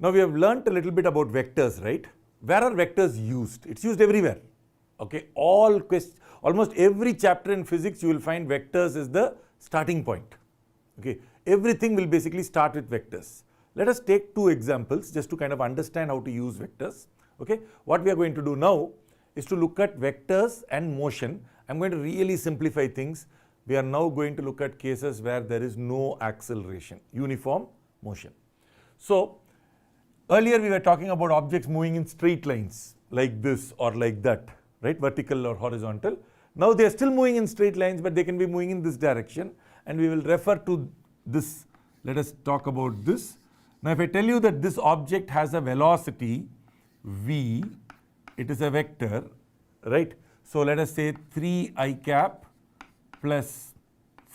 Now we have learnt a little bit about vectors, right? Where are vectors used? It's used everywhere. Okay, almost every chapter in physics you will find vectors is the starting point. Okay, everything will basically start with vectors. Let us take two examples just to kind of understand how to use vectors. Okay, what we are going to do now is to look at vectors and motion. I'm going to really simplify things. We are now going to look at cases where there is no acceleration, uniform motion. So earlier we were talking about objects moving in straight lines like this or like that, right? Vertical or horizontal. Now they are still moving in straight lines, but they can be moving in this direction, and we will refer to this. Let us talk about this. Now if I tell you that this object has a velocity v, it is a vector, right? So let us say 3i cap plus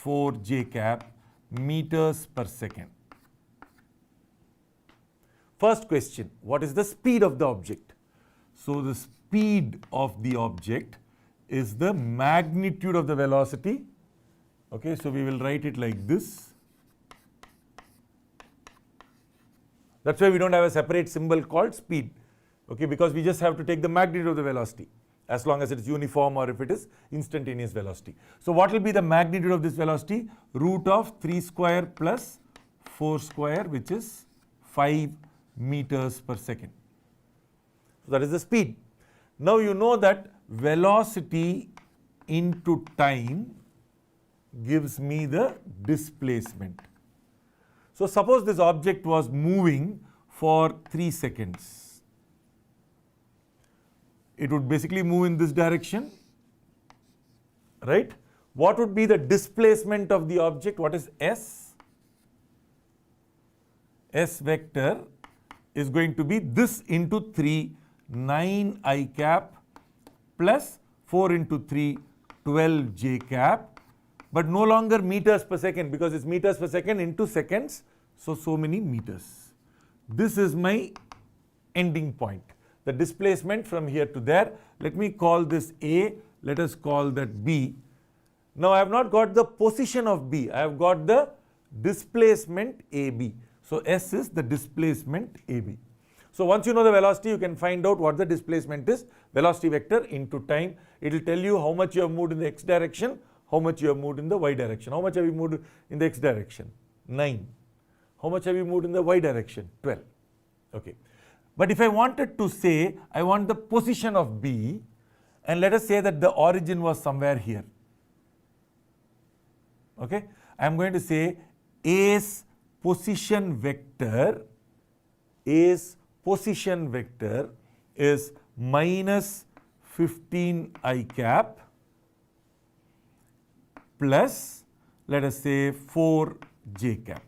4j cap meters per second. First question, what is the speed of the object? So the speed of the object is the magnitude of the velocity. Okay, so we will write it like this. That's why we don't have a separate symbol called speed. Okay, because we just have to take the magnitude of the velocity as long as it is uniform or if it is instantaneous velocity. So what will be the magnitude of this velocity? Root of 3 square plus 4 square, which is 5 meters per second. So that is the speed. Now you know that velocity into time gives me the displacement. So suppose this object was moving for 3 seconds. It would basically move in this direction, right? What would be the displacement of the object? What is S? S vector is going to be this into 3, 9i cap plus 4 into 3, 12j cap, but no longer meters per second because it's meters per second into seconds, so many meters. This is my ending point. The displacement from here to there. Let me call this A, let us call that B. Now I have not got the position of B, I have got the displacement AB. So S is the displacement AB. So once you know the velocity, you can find out what the displacement is. Velocity vector into time. It will tell you how much you have moved in the x direction, how much you have moved in the y direction. How much have you moved in the x direction? 9. How much have you moved in the y direction? 12. Okay. But if I wanted to say, I want the position of B, and let us say that the origin was somewhere here. Okay, I am going to say A's position vector is minus 15i cap plus, let us say, 4j cap.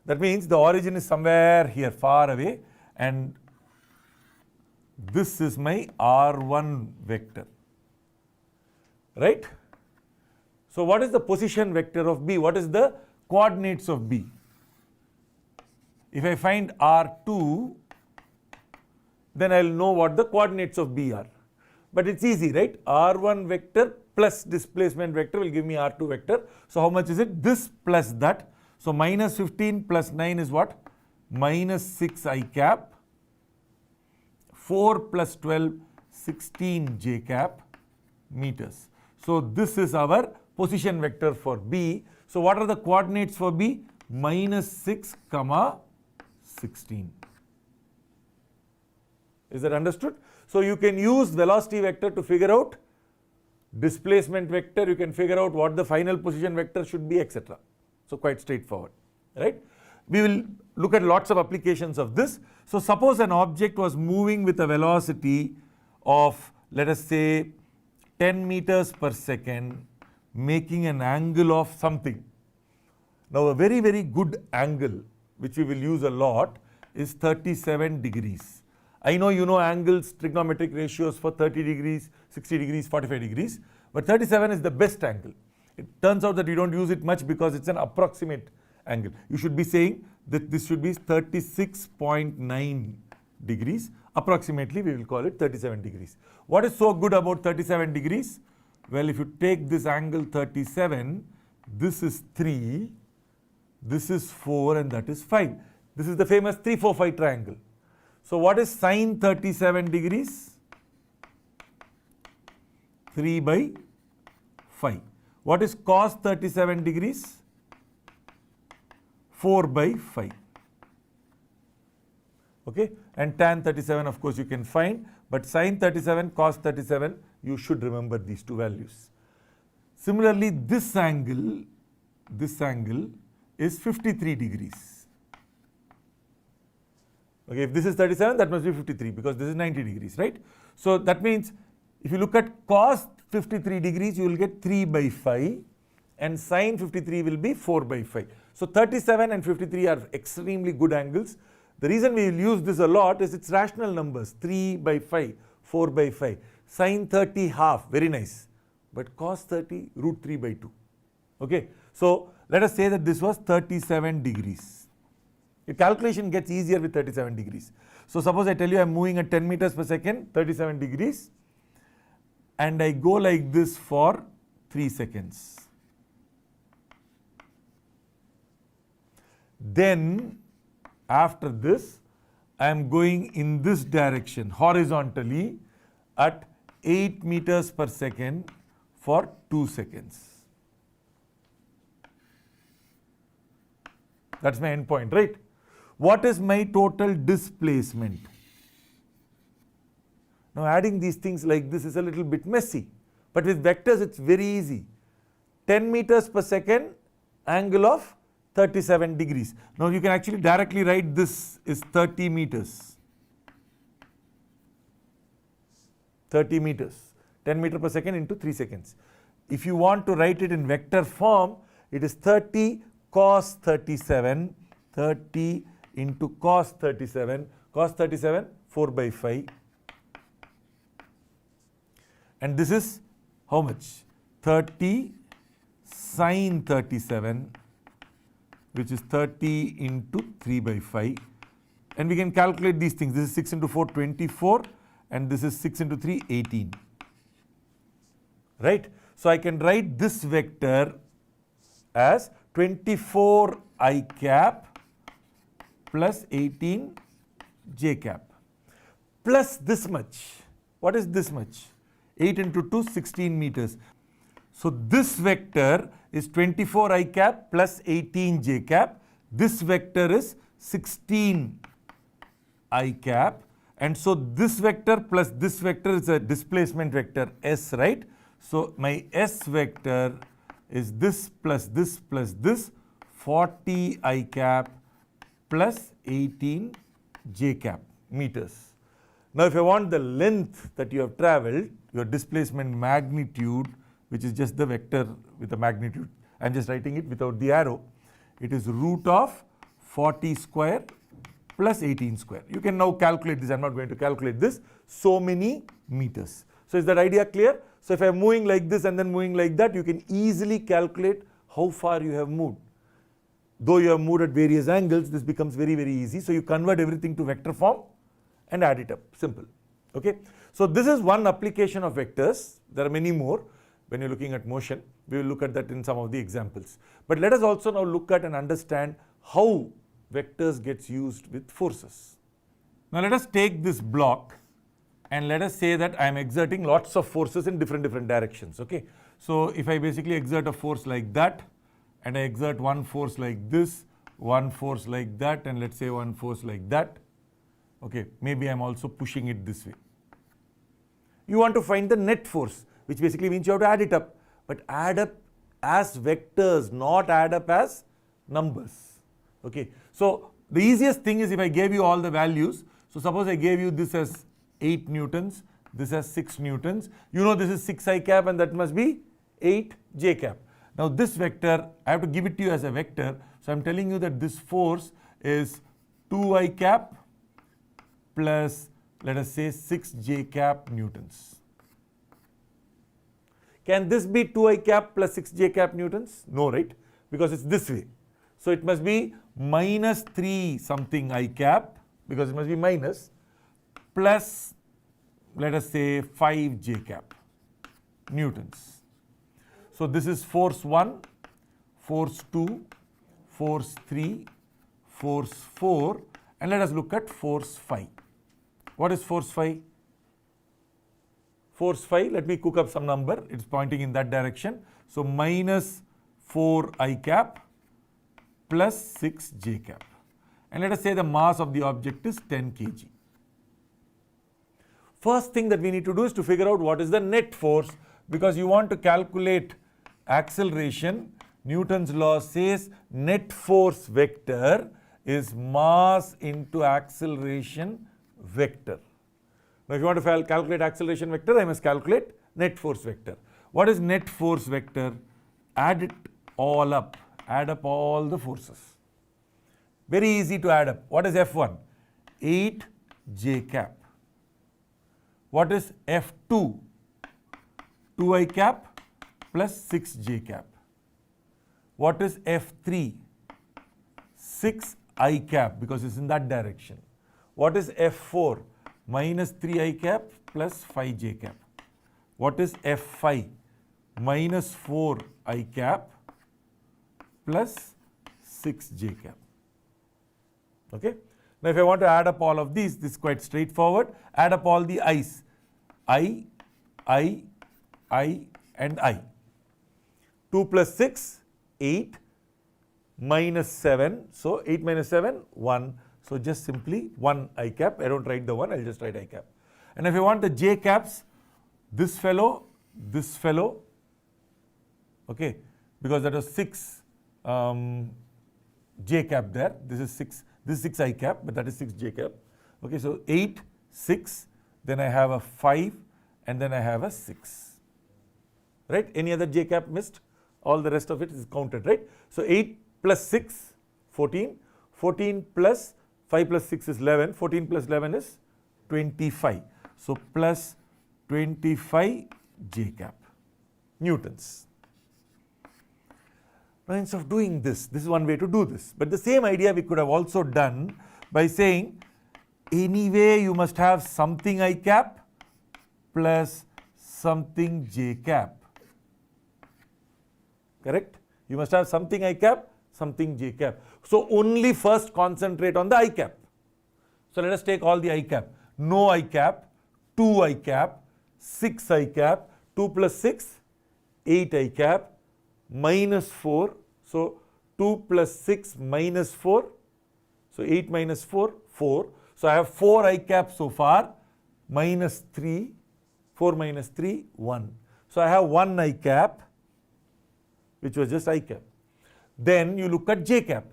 That means the origin is somewhere here far away, and this is my R1 vector, right? So what is the position vector of B? What is the coordinates of B? If I find R2, then I'll know what the coordinates of B are. But it's easy, right? R1 vector plus displacement vector will give me R2 vector. So how much is it? This plus that. So minus 15 plus 9 is what? Minus 6i cap. 4 plus 12, 16j cap meters. So this is our position vector for B. So what are the coordinates for B? Minus 6, 16. Is that understood? So you can use velocity vector to figure out displacement vector. You can figure out what the final position vector should be, etc. So quite straightforward, right? We will look at lots of applications of this. So suppose an object was moving with a velocity of, let us say, 10 meters per second, making an angle of something. Now a very, very good angle, which we will use a lot, is 37 degrees. I know you know angles, trigonometric ratios for 30 degrees, 60 degrees, 45 degrees, but 37 is the best angle. It turns out that you don't use it much because it's an approximate angle. You should be saying that this should be 36.9 degrees. Approximately, we will call it 37 degrees. What is so good about 37 degrees? Well, if you take this angle 37, this is 3, this is 4, and that is 5. This is the famous 3-4-5 triangle. So what is sine 37 degrees? 3 by 5. What is cos 37 degrees? 4 by 5. Okay, and tan 37 of course you can find, but sine 37, cos 37, you should remember these two values. Similarly, this angle is 53 degrees. Okay, if this is 37, that must be 53 because this is 90 degrees, right? So that means if you look at cos 53 degrees, you will get 3 by 5 and sine 53 will be 4 by 5. So 37 and 53 are extremely good angles. The reason we will use this a lot is it's rational numbers, 3 by 5, 4 by 5. Sine 30 half, very nice. But cos 30, root 3 by 2. Okay, so let us say that this was 37 degrees. Your calculation gets easier with 37 degrees. So suppose I tell you I'm moving at 10 meters per second, 37 degrees, and I go like this for 3 seconds. Then after this, I am going in this direction horizontally at 8 meters per second for 2 seconds. That's my end point, right? What is my total displacement? Now adding these things like this is a little bit messy, but with vectors it's very easy. 10 meters per second, angle of 37 degrees. Now you can actually directly write this is 30 meters. 30 meters. 10 meters per second into 3 seconds. If you want to write it in vector form, it is 30 cos 37, 30 into cos 37, cos 37, 4 by 5. And this is how much? 30 sine 37, which is 30 into 3 by 5. And we can calculate these things. This is 6 into 4, 24. And this is 6 into 3, 18. Right? So I can write this vector as 24 I cap plus 18 j cap plus this much. What is this much? 8 into 2, 16 meters. So this vector is 24 I cap plus 18 j cap. This vector is 16 I cap. And so this vector plus this vector is a displacement vector S, right? So my S vector is this plus this plus this, 40 I cap plus 18 j cap meters. Now if I want the length that you have traveled, your displacement magnitude, which is just the vector with the magnitude, I am just writing it without the arrow, it is root of 40 square plus 18 square. You can now calculate this. I am not going to calculate this. So many meters. So is that idea clear? So if I am moving like this and then moving like that, you can easily calculate how far you have moved. Though you have moved at various angles, this becomes very, very easy. So you convert everything to vector form and add it up. Simple. Okay. So this is one application of vectors. There are many more. When you're looking at motion, we will look at that in some of the examples. But let us also now look at and understand how vectors gets used with forces. Now let us take this block and let us say that I am exerting lots of forces in different directions. Okay. So if I basically exert a force like that, and I exert one force like this, one force like that, and let's say one force like that. Okay, maybe I'm also pushing it this way. You want to find the net force, which basically means you have to add it up, but add up as vectors, not add up as numbers. Okay, so the easiest thing is if I gave you all the values. So suppose I gave you this as 8 newtons, this as 6 newtons. You know this is 6 I cap and that must be 8 j cap. Now this vector, I have to give it to you as a vector. So I'm telling you that this force is 2 I cap plus, let us say, 6 j cap newtons. Can this be 2 I cap plus 6 j cap newtons? No, right? Because it's this way. So it must be minus 3 something I cap, because it must be minus, plus, let us say, 5 j cap newtons. So this is force 1, force 2, force 3, force 4, and let us look at force 5. What is force 5? Force 5, let me cook up some number, it's pointing in that direction. So minus 4 I cap plus 6 j cap. And let us say the mass of the object is 10 kg. First thing that we need to do is to figure out what is the net force, because you want to calculate acceleration. Newton's law says net force vector is mass into acceleration vector. Now if you want to calculate acceleration vector, I must calculate net force vector. What is net force vector? Add it all up. Add up all the forces. Very easy to add up. What is F1? 8 j cap. What is F2? 2 I cap plus 6 j cap. What is F3? 6 I cap, because it's in that direction. What is F4? Minus 3 I cap plus 5 j cap. What is F5? Minus 4 I cap plus 6 j cap. Okay. Now if I want to add up all of these, this is quite straightforward. Add up all the i's. I, and I. 2 plus 6, 8, minus 7. So 8 minus 7, 1. So just simply 1 I cap. I don't write the 1, I'll just write I cap. And if I want the j caps, this fellow, okay, because that was 6 j cap there. This is 6 I cap, but that is 6 j cap. Okay, so 8, 6, then I have a 5, and then I have a 6. Right? Any other j cap missed? All the rest of it is counted, right? So 8 plus 6, 14. 14 plus 5 plus 6 is 11. 14 plus 11 is 25. So plus 25 j cap newtons. Now instead of doing this is one way to do this. But the same idea we could have also done by saying, anyway you must have something I cap plus something j cap. Correct? You must have something I cap, something j cap. So only first concentrate on the I cap. So let us take all the I cap. No I cap, 2 I cap, 6 I cap, 2 plus 6, 8 I cap, minus 4. So 2 plus 6 minus 4. So 8 minus 4, 4. So I have 4 I cap so far, minus 3, 4 minus 3, 1. So I have 1 I cap, which was just I cap. Then you look at j cap.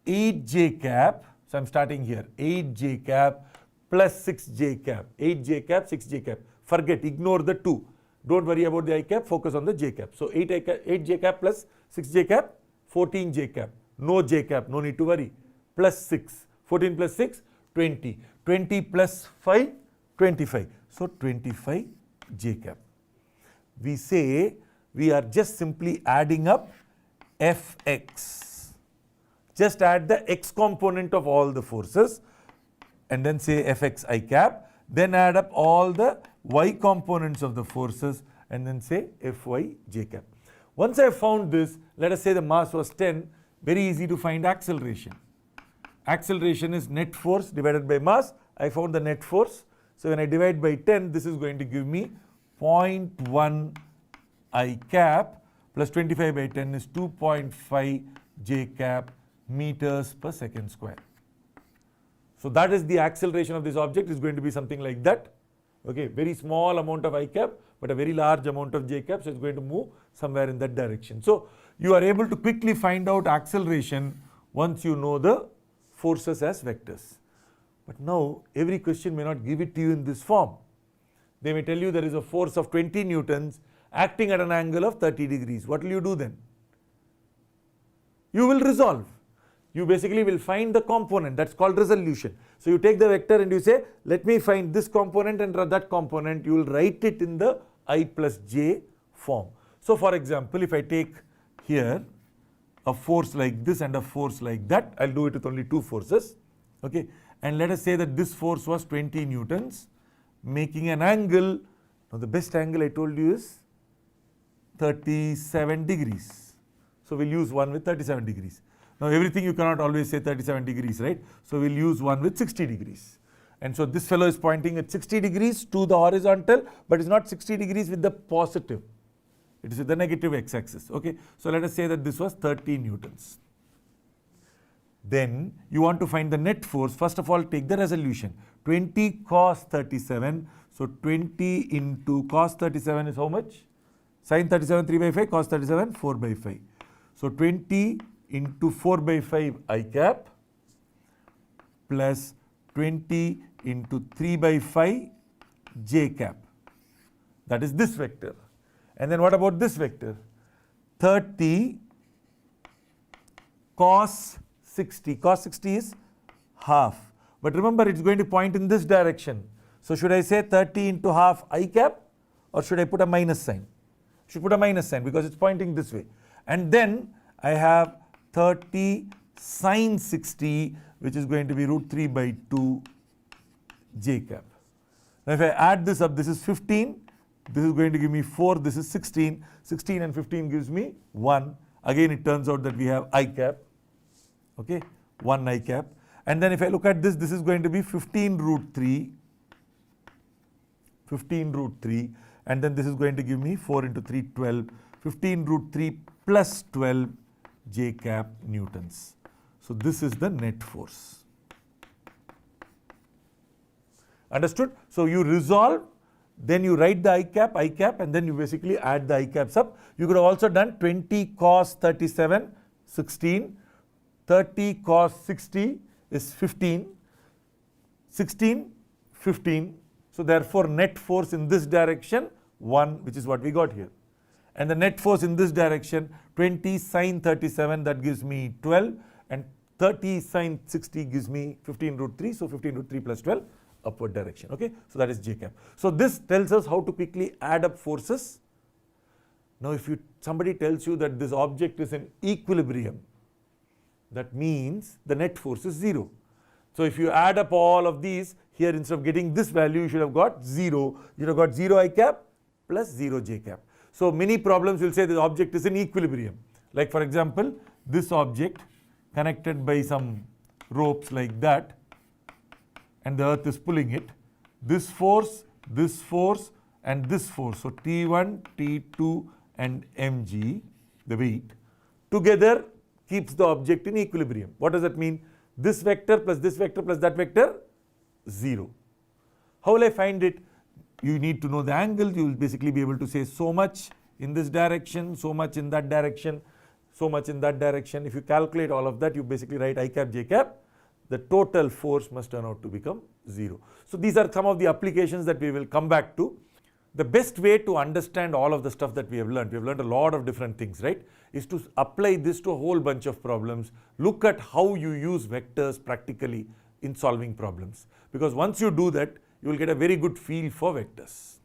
8 j cap, so I'm starting here, 8 j cap plus 6 j cap. 8 j cap, 6 j cap. Forget, ignore the 2. Don't worry about the I cap, focus on the j cap. So 8 j cap plus 6 j cap, 14 j cap. No j cap, no need to worry. Plus 6. 14 plus 6, 20. 20 plus 5, 25. So 25 j cap. We say we are just simply adding up Fx. Just add the x component of all the forces and then say Fx I cap. Then add up all the y components of the forces and then say Fy j cap. Once I have found this, let us say the mass was 10, very easy to find acceleration. Acceleration is net force divided by mass. I found the net force. So when I divide by 10, this is going to give me 0.1 I cap plus 25 by 10 is 2.5 j cap meters per second square. So that is the acceleration of this object, is going to be something like that. Okay, very small amount of I cap, but a very large amount of j cap, so it's going to move somewhere in that direction. So you are able to quickly find out acceleration once you know the forces as vectors. But now every question may not give it to you in this form. They may tell you there is a force of 20 newtons acting at an angle of 30 degrees. What will you do then? You will resolve. You basically will find the component. That's called resolution. So you take the vector and you say, let me find this component and that component. You will write it in the I plus j form. So for example, if I take here a force like this and a force like that, I'll do it with only two forces. Okay, and let us say that this force was 20 newtons, making an angle. Now the best angle I told you is 37 degrees. So we'll use one with 37 degrees. Now everything you cannot always say 37 degrees, right? So we'll use one with 60 degrees. And so this fellow is pointing at 60 degrees to the horizontal, but it's not 60 degrees with the positive. It is with the negative x-axis. Okay, so let us say that this was 30 newtons. Then you want to find the net force. First of all, take the resolution. 20 cos 37. So 20 into cos 37 is how much? Sin 37 3 by 5, cos 37 4 by 5. So 20 into 4 by 5 I cap plus 20 into 3 by 5 j cap. That is this vector. And then what about this vector? 30 cos 60. Cos 60 is half. But remember, it's going to point in this direction. So should I say 30 into half I cap, or should I put a minus sign? Should put a minus sign because it's pointing this way. And then I have 30 sin 60, which is going to be root 3 by 2 j cap. Now if I add this up, this is 15. This is going to give me 4. This is 16. 16 and 15 gives me 1. Again, it turns out that we have I cap. Okay, 1 I cap. And then if I look at this, this is going to be 15 root 3. 15 root 3. And then this is going to give me 4 into 3, 12. 15 root 3 plus 12 j cap newtons. So this is the net force. Understood? So you resolve, then you write the I cap, and then you basically add the I caps up. You could have also done 20 cos 37, 16. 30 cos 60 is 15. 16, 15. So therefore net force in this direction 1, which is what we got here. And the net force in this direction 20 sin 37, that gives me 12, and 30 sin 60 gives me 15 root 3. So 15 root 3 plus 12 upward direction. Okay, so that is j cap. So this tells us how to quickly add up forces. Now if somebody tells you that this object is in equilibrium, that means the net force is 0. So if you add up all of these, here instead of getting this value, you should have got 0. You should have got 0 I cap plus 0 j cap. So many problems will say the object is in equilibrium. Like for example, this object connected by some ropes like that, and the earth is pulling it. This force, and this force. So T1, T2 and mg, the weight, together keeps the object in equilibrium. What does that mean? This vector plus that vector, 0. How will I find it? You need to know the angle. You will basically be able to say so much in this direction, so much in that direction, so much in that direction. If you calculate all of that, you basically write I cap, j cap. The total force must turn out to become 0. So these are some of the applications that we will come back to. The best way to understand all of the stuff that we have learned a lot of different things, right, is to apply this to a whole bunch of problems. Look at how you use vectors practically in solving problems. Because once you do that, you will get a very good feel for vectors.